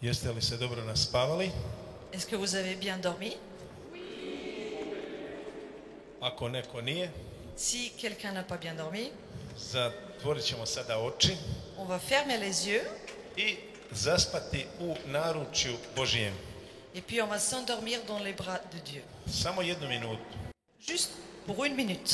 Jeste li se dobro naspavali? Est-ce que vous avez bien dormi? Ako neko nije, Si quelqu'un n'a pas bien dormi, zatvorit ćemo sada oči on va fermer les yeux i zaspati u naručju Božijem. et puis on va s'endormir dans les bras de Dieu. Samo 1 minutu. Juste pour 1 minute.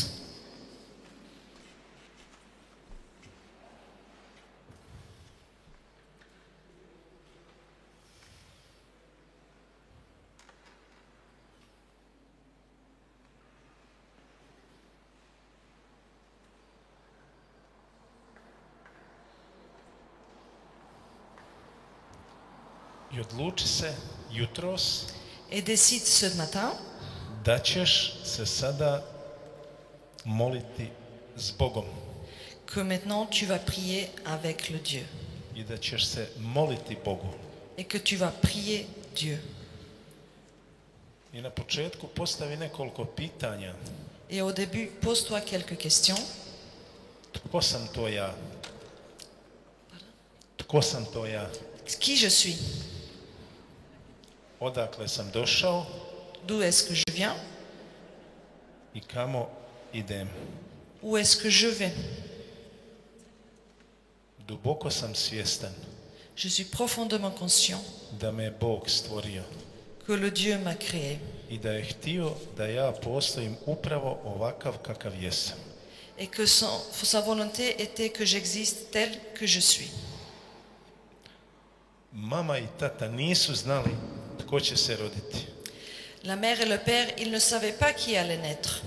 I odluči se jutros Et décide ce matin da ćeš se sada moliti s Bogom que maintenant tu vas prier avec le Dieu i da ćeš se moliti Bogu. et que tu vas prier Dieu. I na početku postavi nekoliko pitanja. Et au début, pose-toi quelques questions. Tko sam to ja? Tko sam to ja? Qui je suis? Odakle sam došao D'où est-ce que je viens? i kamo idem? Où est-ce que je vais? Duboko sam svjestan Je suis profondément conscient da me je Bog stvorio que le Dieu m'a créé i da je htio da ja postojim upravo ovakav kakav jesam. et que sa volonté était que j'existe tel que je suis. Mama i tata nisu znali tko će se roditi, La mère et le père, ils ne savaient pas qui allait naître,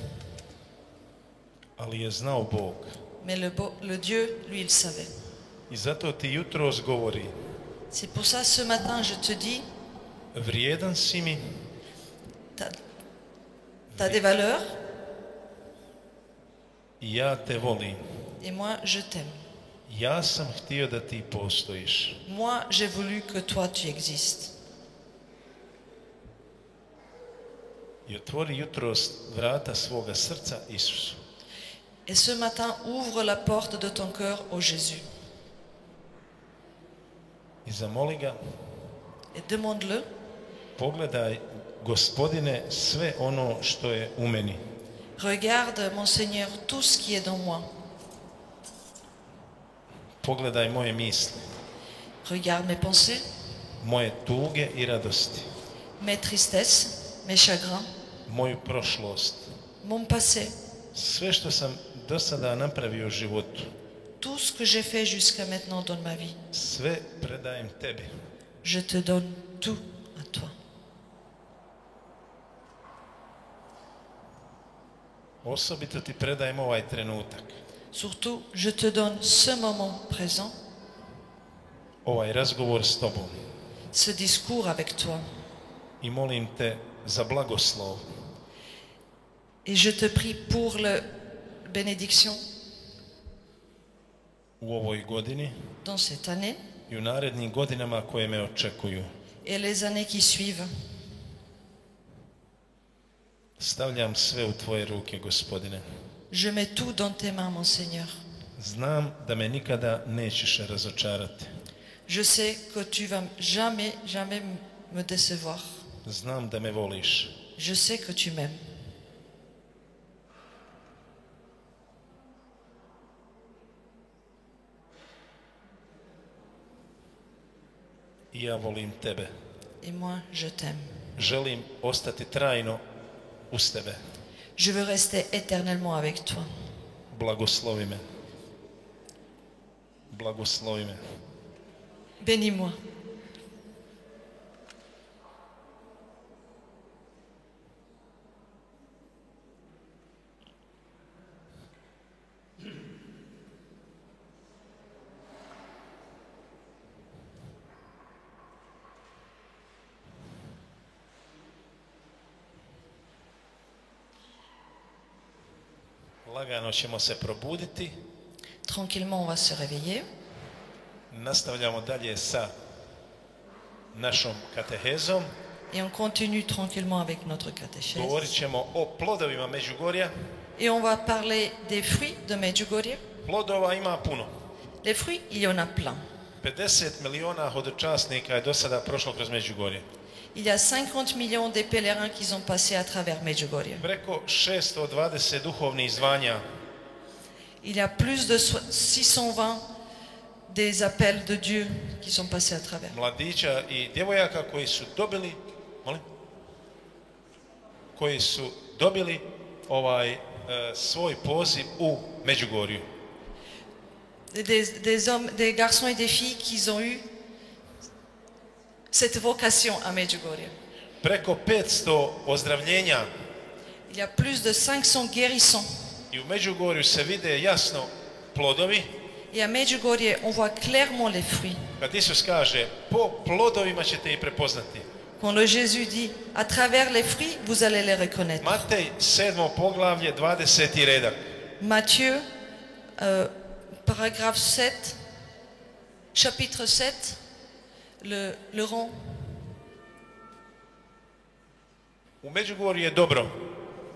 ali je znao Bog. mais le Dieu, lui, il savait. I zato ti jutros govori, C'est pour ça, ce matin, je te dis, vrijedan si mi, t'as des valeurs i ja te volim. et moi, je t'aime. Ja sam htio da ti postojiš. Moi, j'ai voulu que toi, tu existes. I otvori jutros vrata svoga srca Isusu. Et ce matin, ouvre la porte de ton cœur au Jésus I zamoli ga, et demande-le, pogledaj, Gospodine, sve ono što je u meni. regarde, mon Seigneur, tout ce qui est dans moi. Pogledaj moje misli, Regarde mes pensées, moje tuge i radosti, mes tristesses, mes chagrins, moju prošlost, mon passé, sve što sam do sada napravio u životu, tout ce que j'ai fait jusqu'à maintenant dans ma vie. sve predajem tebi. Je te donne tout à toi. Osobito ti predajem ovaj trenutak, Surtout, je te donne ce moment présent, ovaj razgovor s tobom ce discours avec toi. i molim te za blagoslov Et je te prie pour la bénédiction u ovoj godini dans cette année i u narednim godinama koje me očekuju. et les années qui suivent. Stavljam sve u tvoje ruke, Gospodine. Je mets tout dans tes mains, mon Seigneur. Znam da me nikada nećeš razočarati. Je sais que tu vas jamais, jamais me décevoir. Znam da me voliš. Je sais que tu m'aimes. I ja volim tebe. Et moi, je t'aime. Želim ostati trajno uz tebe. Je veux rester éternellement avec toi. Blagoslovi me. Blagoslovi me. Bénis-moi. Lagano ćemo se probuditi. Tranquillement, on va se réveiller. Nastavljamo dalje sa našom katehezom. Et on continue tranquillement avec notre catéchèse. Govorit ćemo o plodovima Međugorja. Et on va parler des fruits de Medjugorje. Plodova ima puno. Les fruits, il y en a plein. 50 miliona hodočasnika je do sada prošlo kroz Međugorje. Il y a 50 millions de pèlerins qui ont passé à travers Medjugorje. Preko 620 duhovnih zvanja. Il y a plus de 620 des appels de Dieu qui sont passés à travers. Mladića i djevojaka koji su dobili, svoj poziv u Međugorju. Des hommes, des garçons et des filles qui ont eu cette vocation à Medjugorje. Preko 500 ozdravljenja. Il y a plus de 500 guérissons. I u Međugorju se vide jasno plodovi. Et à Medjugorje, on voit clairement les fruits. Kad Isus kaže, po plodovima ćete ih prepoznati. Quand le Jésus dit, à travers les fruits, vous allez les reconnaître. Matej 7. poglavlje 20. redak. Matthieu, paragraphe 7, chapitre 7, le rond. U Međugorju je dobro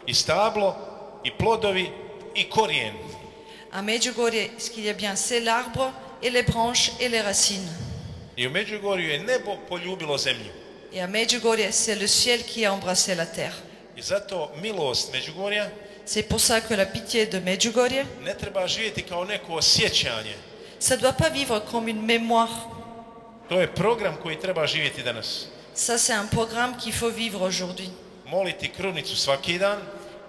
i stablo, i plodovi, i korijen. À Medjugorje, ce qu'il y a bien, c'est l'arbre et les branches et les racines. I u Međugorju je nebo poljubilo zemlju. Et à Medjugorje, c'est le ciel qui a embrassé la terre. I zato milost Međugorja C'est pour ça que la pitié de Medjugorje, ne treba živjeti kao neko osjećanje. ça ne doit pas vivre comme une mémoire. To je program koji treba živjeti danas. Ça, c'est un programme qu'il faut vivre aujourd'hui. Moliti krunicu svaki dan,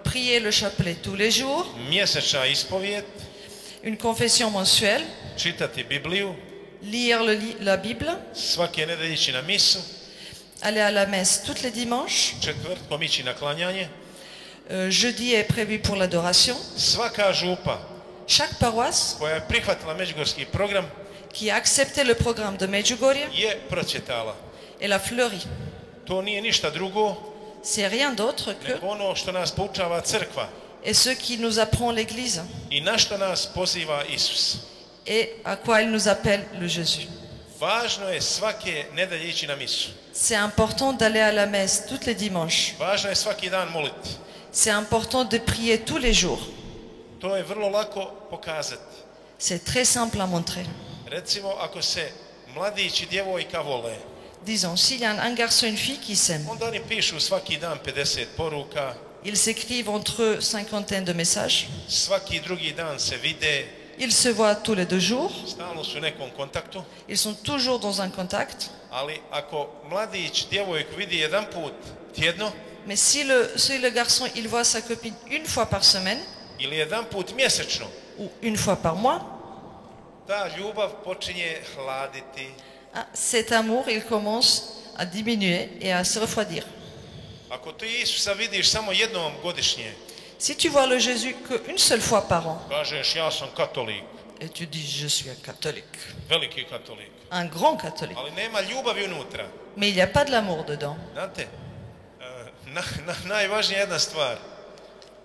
Prier le chapelet tous les jours, mjesečna ispovijed, une confession mensuelle, čitati Bibliju, lire la Bible, svake nedelje ići na misu, aller à la messe tous les dimanches. četvrtkom ići na klanjanje. Jeudi est prévu pour l'adoration. Svaka župa Chaque paroisse koja je prihvatila međugorski program qui a accepté le programme de Medjugorje, je procvjetala. elle a fleuri. To nije ništa drugo C'est rien d'autre que nego ono što nas poučava crkva et ce qui nous apprend l'Église i na što nas poziva Isus. et à quoi il nous appelle le Jésus. Važno je svake nedelje ići na misu. C'est important d'aller à la messe tous les dimanches. Važno je svaki dan moliti. C'est important de prier tous les jours. To je vrlo lako pokazati. C'est très simple à montrer. Recimo, ako se mladić i djevojka vole, Disons, s'il y a un garçon et une fille qui s'aiment, onda oni pišu svaki dan 50 poruka, ils s'écrivent entre eux cinquantaine de messages, svaki drugi dan se vide, ils se voient tous les 2 jours, stalno su u nekom kontaktu, ils sont toujours dans un contact. ali ako mladić djevojku vidi jedan put tjedno Mais si le garçon il voit sa copine une fois par semaine ili jedan put mjesečno, ou une fois par mois, ta ljubav počinje hladiti. cet amour il commence à diminuer et à se refroidir. Ako ti Isusa vidiš samo jednom godišnje, Si tu vois le Jésus qu'une seule fois par an, kažeš ja sam katolik, et tu dis je suis un catholique, veliki katolik, un grand catholique, ali nema ljubavi unutra. mais il n'y a pas de l'amour dedans. Znate, najvažnija jedna stvar,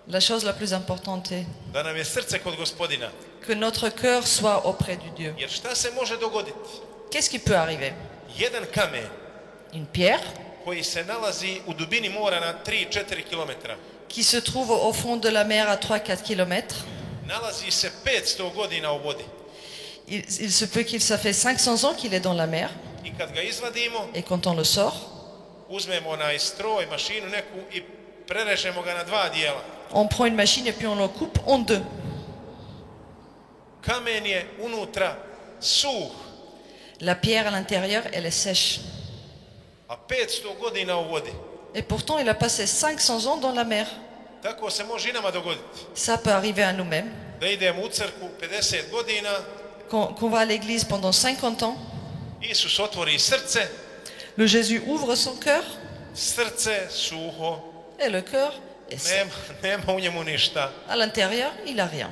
La chose la plus importante est da nam je srce kod Gospodina. que notre cœur soit auprès du Dieu. Jer šta se može dogoditi? Qu'est-ce qui peut arriver? Jedan kamen Une pierre koji se nalazi u dubini mora na 3-4 km, qui se trouve au fond de la mer à 3-4 km, nalazi se 500 godina u vodi. il se peut qu'il ça fait 500 ans qu'il est dans la mer, I kad ga izvadimo, et quand on le sort, uzmemo onaj stroj, mašinu neku i prerežemo ga na 2 dijela. on prend une machine et puis on le coupe en 2. Kamen je unutra suh, La pierre à l'intérieur, elle est sèche. a 500 godina u vodi. Et pourtant, il a passé 500 ans dans la mer. Tako se može i nama dogoditi. Ça peut arriver à nous-mêmes. Da idemo u crkvu 50 godina, Qu'on va à l'église pendant 50 ans, Isus otvori srce, le Jésus ouvre son cœur srce suho, et le cœur est sec. nema u njemu ništa. À l'intérieur, il n'a rien.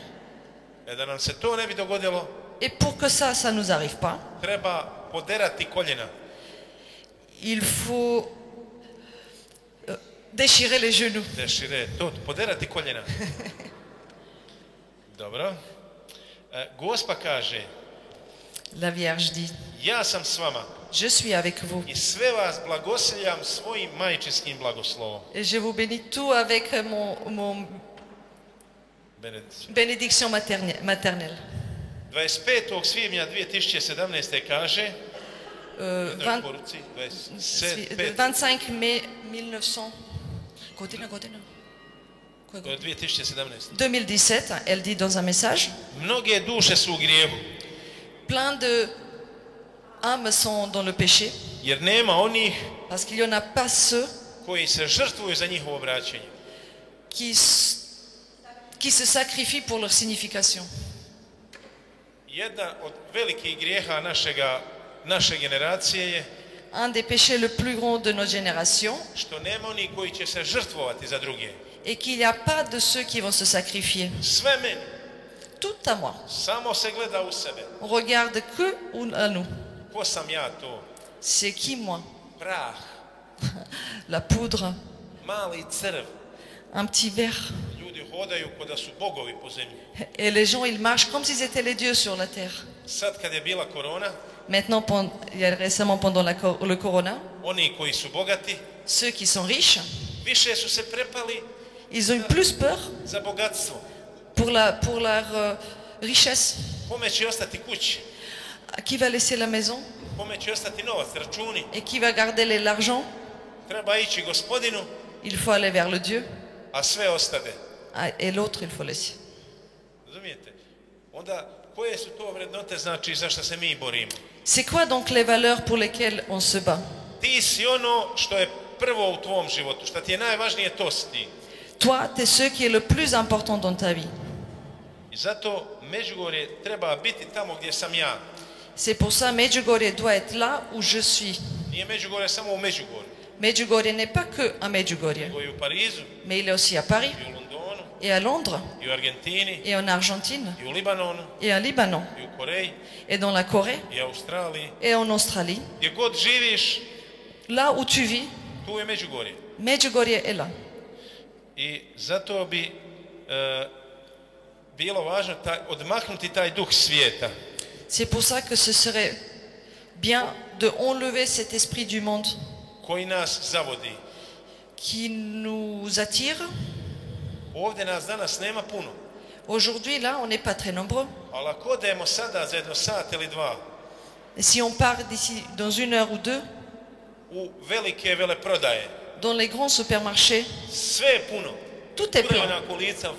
Da nam se to ne bi dogodilo, Et pour que ça ne nous arrive pas, treba poderati koljena. il faut déchirer les genoux. Dešire, to, poderati koljena. Dobro. Gospa kaže, La Vierge dit, ja sam s vama je suis avec vous. i sve vas blagosiljam svojim majčinskim blagoslovom. Et je vous bénis tout avec mon Benediction. bénédiction maternelle. 25. svibnja 2017. kaže, Vingt- poruci, le 25. 25 mai 1900, godina. Koje godine? 2017. 2017, elle dit dans un message, Mnoge duše su u grijehu, plein de âmes sont dans le péché, jer nema onih parce qu'il n'y en a pas ceux koji se žrtvuju za njihovo vraćanje. qui se sacrifient pour leur signification. Jedan od velikih grijeha naše generacije je Un des péchés le plus grands de notre génération što nema onih koji će se žrtvovati za druge. est qu'il n'y a pas de ceux qui vont se sacrifier. Sve meni, Tout à moi. samo se gleda u sebe. On regarde que à nous. Ko sam ja to? C'est qui moi? Prah, La poudre, mali crv. un petit verre. Ljudi hodaju ko da su bogovi po zemlji. Et les gens, ils marchent comme s'ils étaient les dieux sur la terre. Sad kad je bila korona, Maintenant, il y a récemment pendant le corona, oni koji su bogati, ceux qui sont riches, više su se prepali ils ont eu plus peur za bogatstvo. pour leur richesse. Kome će ostati kući? Qui va laisser la maison Kome će ostati novac, računi? et qui va garder l'argent? Treba ići gospodinu, Il faut aller vers le Dieu a sve ostade. et l'autre, il faut laisser. Razumijete? Onda, koje su to vrednote, znači, za što se mi borimo? C'est quoi donc les valeurs pour lesquelles on se bat? Ti si ono što je prvo u tvom životu, što ti je najvažnije, to si ti. Toi, tu es ce qui est le plus important dans ta vie. I zato Međugorje treba biti tamo gdje sam ja. C'est pour ça Medjugorje doit être là où je suis. Nije Međugorje samo u Međugorju, Medjugorje n'est pas que à Medjugorje, nego i u Parizu, mais il est aussi à Paris i u Londonu, et à Londres i u Argentini, et en Argentine i u Libanonu, et en Libanon i u Koreji, et dans la Corée i u Australiji. et en Australie. Gdje god živiš, Là où tu vis, tu je Međugorje. Medjugorje est là. I zato bi bilo važno odmaknuti taj duh svijeta. C'est pour ça que ce serait bien de enlever cet esprit du monde Koji nas zavodi. qui nous attire. Ovdje nas danas nema puno, Aujourd'hui, là, on n'est pas très nombreux. ali ako odemo sada za jedno sat ili dva Et si on part d'ici dans 1 heure ou 2, u velike veleprodaje, dans les grands supermarchés, sve je puno. tout est plein. Puna kolica.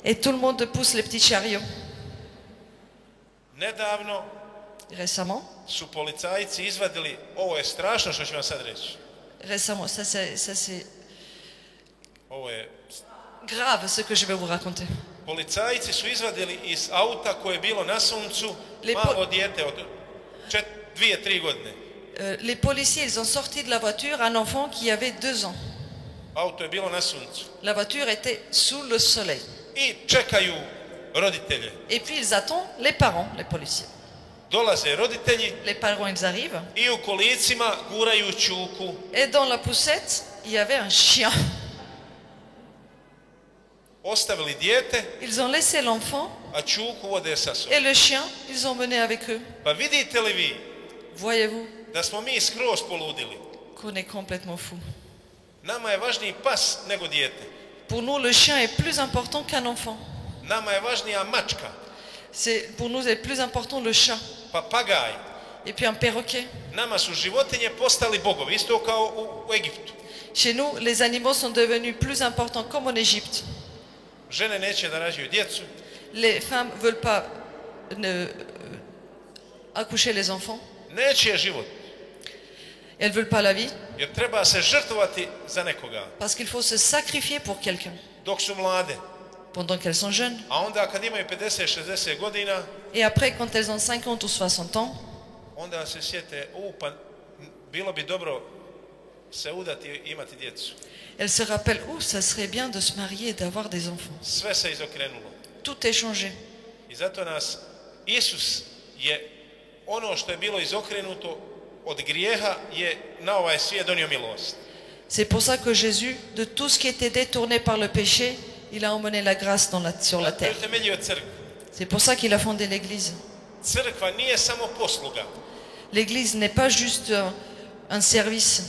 Et tout le monde pousse les petits chariots. Nedavno Récemment, su policajci izvadili, ovo je strašno što ću vam sad reći, ça c'est ovo je, grave ce que je vais vous raconter. policajci su izvadili iz auta koje je bilo na suncu malo dijete od 2-3 godine. Les policiers, ils ont sorti de la voiture un enfant qui avait 2 ans. Auto je bilo na suncu. La voiture était sous le soleil. I čekaju roditelje. Et puis ils attendent les parents, les policiers. Dolaze roditelji Les parents, ils arrivent. i u kolicima guraju čuku. Et dans la poussette, il y avait un chien. Ostavili dijete, Ils ont laissé l'enfant a čuku vode sa sobom. et le chien, ils ont mené avec eux. Pa vidite li vi Voyez-vous da smo mi skroz poludili? qu'on est complètement fou. Nama je važniji pas nego dijete. Pour nous, le chien est plus important qu'un enfant. Nama je važnija mačka, Pour nous, c'est plus important le chat. papagaj. Et puis un perroquet. Nama su životinje postali bogovi, isto kao u Egiptu. Chez nous, les animaux sont devenus plus importants, comme en Égypte. Žene neće da rađaju djecu, Les femmes ne veulent pas accoucher les enfants. neće život, Elles ne veulent pas la vie, jer treba se žrtvovati za nekoga parce qu'il faut se sacrifier pour quelqu'un dok su mlade. pendant qu'elles sont jeunes. A onda kad imaju 50-60 godina, Et après, quand elles ont 50 ou 60 ans, onda se sjete, pa bilo bi dobro se udati i imati djecu. elles se rappellent, ça serait bien de se marier et d'avoir des enfants. Sve se izokrenulo. Tout est changé. I zato nas Isus je ono što je bilo izokrenuto od grijeha je na ovaj svijet donio milost. C'est pour ça que Jésus, de tout ce qui était détourné par le péché, il a emmené la grâce sur la To je terre. utemeljio crkvu. C'est pour ça qu'il a fondé l'Église. Crkva nije samo posluga. L'Église n'est pas juste un service,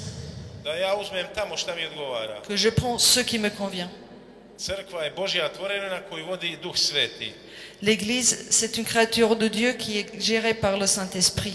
Da ja uzmem tamo šta mi odgovara. que je prends ce qui me convient. Crkva je Božja tvorevina koju vodi Duh Sveti. L'Église, c'est une créature de Dieu qui est gérée par le Saint-Esprit.